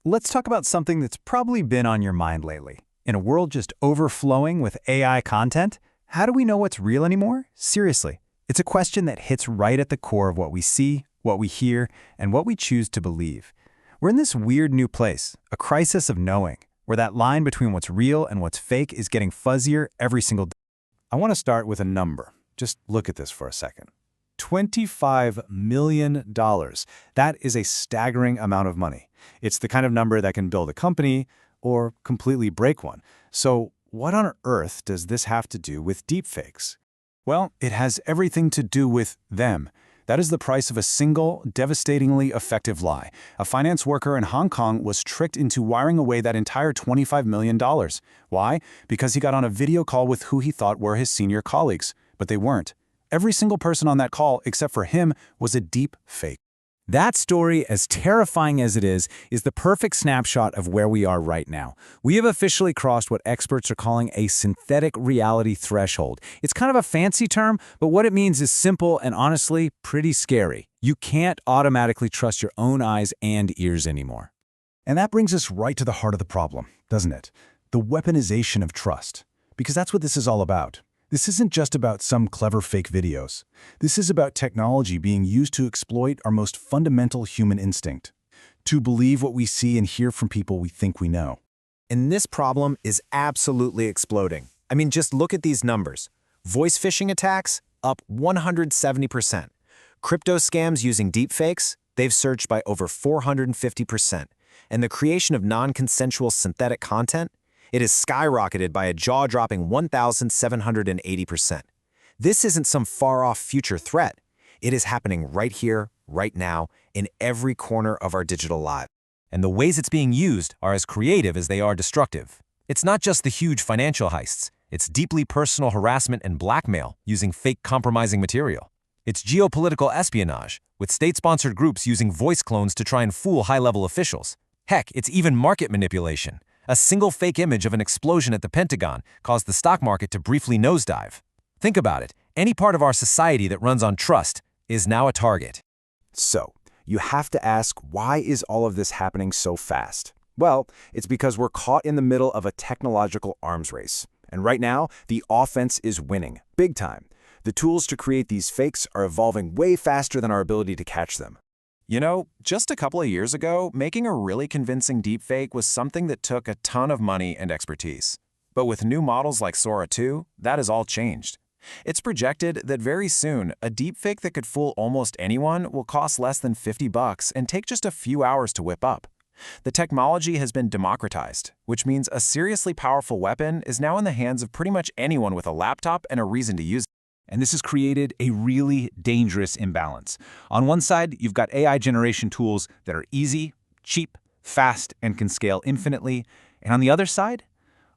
Let's talk about something that's probably been on your mind lately. In a world just overflowing with AI content, how do we know what's real anymore? Seriously, it's a question that hits right at the core of what we see, what we hear, and what we choose to believe. We're in this weird new place, a crisis of knowing, where that line between what's real and what's fake is getting fuzzier every single day. I want to start with a number. Just look at this for a second. $25 million. That is a staggering amount of money. It's the kind of number that can build a company or completely break one. So what on earth does this have to do with deepfakes? Well, it has everything to do with them. That is the price of a single, devastatingly effective lie. A finance worker in Hong Kong was tricked into wiring away that entire $25 million. Why? Because he got on a video call with who he thought were his senior colleagues, but they weren't. Every single person on that call, except for him, was a deep fake. That story, as terrifying as it is the perfect snapshot of where we are right now. We have officially crossed what experts are calling a synthetic reality threshold. It's kind of a fancy term, but what it means is simple and honestly pretty scary. You can't automatically trust your own eyes and ears anymore. And that brings us right to the heart of the problem, doesn't it? The weaponization of trust. Because that's what this is all about. This isn't just about some clever fake videos. This is about technology being used to exploit our most fundamental human instinct, to believe what we see and hear from people we think we know. And this problem is absolutely exploding. I mean, just look at these numbers. Voice phishing attacks, up 170%. Crypto scams using deepfakes, they've surged by over 450%. And the creation of non-consensual synthetic content, it has skyrocketed by a jaw-dropping 1,780%. This isn't some far-off future threat. It is happening right here, right now, in every corner of our digital lives. And the ways it's being used are as creative as they are destructive. It's not just the huge financial heists. It's deeply personal harassment and blackmail using fake compromising material. It's geopolitical espionage, with state-sponsored groups using voice clones to try and fool high-level officials. Heck, it's even market manipulation. A single fake image of an explosion at the Pentagon caused the stock market to briefly nosedive. Think about it. Any part of our society that runs on trust is now a target. So, you have to ask, why is all of this happening so fast? Well, it's because we're caught in the middle of a technological arms race. And right now, the offense is winning, big time. The tools to create these fakes are evolving way faster than our ability to catch them. You know, just a couple of years ago, making a really convincing deepfake was something that took a ton of money and expertise. But with new models like Sora 2, that has all changed. It's projected that very soon, a deepfake that could fool almost anyone will cost less than $50 and take just a few hours to whip up. The technology has been democratized, which means a seriously powerful weapon is now in the hands of pretty much anyone with a laptop and a reason to use it. And this has created a really dangerous imbalance. On one side, you've got AI generation tools that are easy, cheap, fast, and can scale infinitely. And on the other side,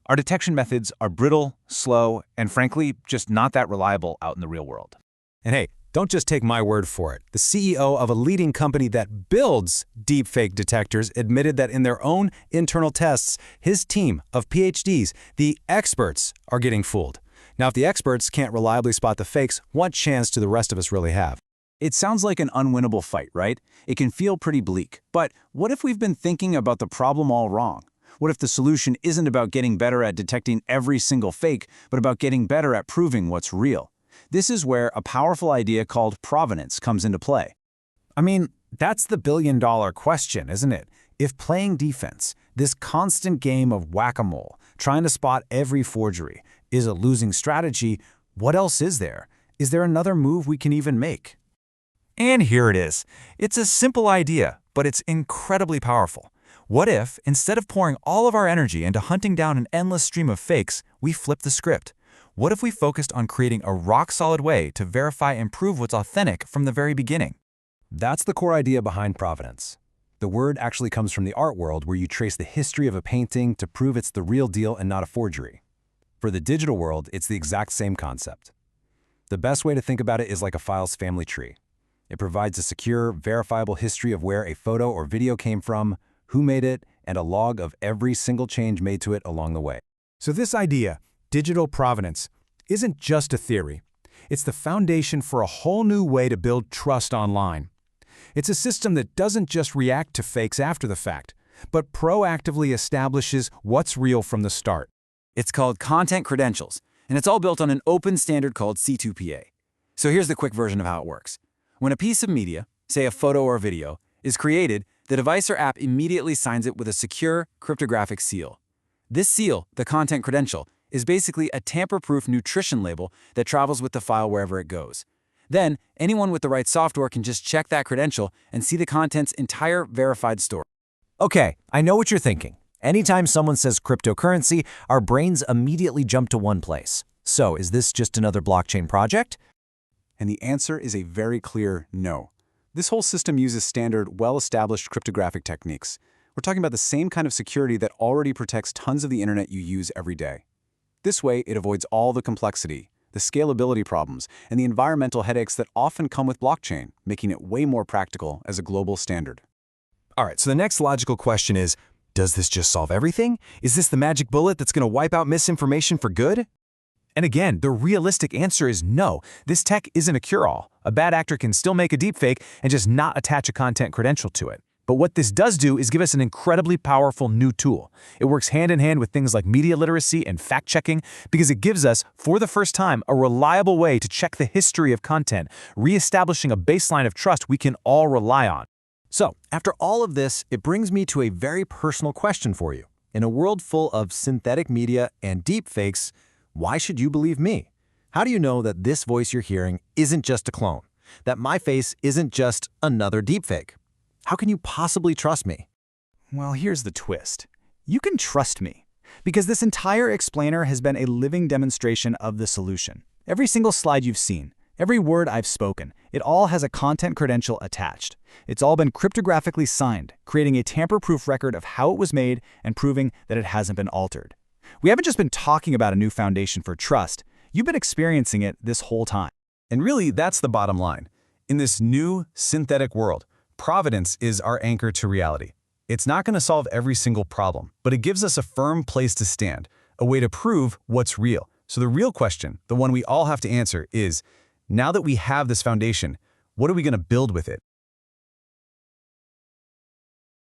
our detection methods are brittle, slow, and frankly, just not that reliable out in the real world. And hey, don't just take my word for it. The CEO of a leading company that builds deepfake detectors admitted that in their own internal tests, his team of PhDs, the experts, are getting fooled. Now, if the experts can't reliably spot the fakes, what chance do the rest of us really have? It sounds like an unwinnable fight, right? It can feel pretty bleak. But what if we've been thinking about the problem all wrong? What if the solution isn't about getting better at detecting every single fake, but about getting better at proving what's real? This is where a powerful idea called provenance comes into play. I mean, that's the billion-dollar question, isn't it? If playing defense, this constant game of whack-a-mole, trying to spot every forgery, is a losing strategy, what else is there? Is there another move we can even make? And here it is. It's a simple idea, but it's incredibly powerful. What if, instead of pouring all of our energy into hunting down an endless stream of fakes, we flip the script? What if we focused on creating a rock-solid way to verify and prove what's authentic from the very beginning? That's the core idea behind provenance. The word actually comes from the art world, where you trace the history of a painting to prove it's the real deal and not a forgery. For the digital world, it's the exact same concept. The best way to think about it is like a file's family tree. It provides a secure, verifiable history of where a photo or video came from, who made it, and a log of every single change made to it along the way. So this idea, digital provenance, isn't just a theory. It's the foundation for a whole new way to build trust online. It's a system that doesn't just react to fakes after the fact, but proactively establishes what's real from the start. It's called content credentials, and it's all built on an open standard called C2PA. So here's the quick version of how it works. When a piece of media, say a photo or video, is created, the device or app immediately signs it with a secure, cryptographic seal. This seal, the content credential, is basically a tamper-proof nutrition label that travels with the file wherever it goes. Then, anyone with the right software can just check that credential and see the content's entire verified story. Okay, I know what you're thinking. Anytime someone says cryptocurrency, our brains immediately jump to one place. So, is this just another blockchain project? And the answer is a very clear no. This whole system uses standard, well-established cryptographic techniques. We're talking about the same kind of security that already protects tons of the internet you use every day. This way, it avoids all the complexity, the scalability problems, and the environmental headaches that often come with blockchain, making it way more practical as a global standard. All right, so the next logical question is, does this just solve everything? Is this the magic bullet that's going to wipe out misinformation for good? And again, the realistic answer is no. This tech isn't a cure-all. A bad actor can still make a deepfake and just not attach a content credential to it. But what this does do is give us an incredibly powerful new tool. It works hand in hand with things like media literacy and fact-checking because it gives us, for the first time, a reliable way to check the history of content, reestablishing a baseline of trust we can all rely on. So, after all of this, it brings me to a very personal question for you. In a world full of synthetic media and deepfakes, why should you believe me? How do you know that this voice you're hearing isn't just a clone? That my face isn't just another deepfake? How can you possibly trust me? Well, here's the twist. You can trust me, because this entire explainer has been a living demonstration of the solution. Every single slide you've seen, every word I've spoken, it all has a content credential attached. It's all been cryptographically signed, creating a tamper-proof record of how it was made and proving that it hasn't been altered. We haven't just been talking about a new foundation for trust. You've been experiencing it this whole time. And really, that's the bottom line. In this new synthetic world, providence is our anchor to reality. It's not going to solve every single problem, but it gives us a firm place to stand, a way to prove what's real. So the real question, the one we all have to answer, is, now that we have this foundation, what are we going to build with it?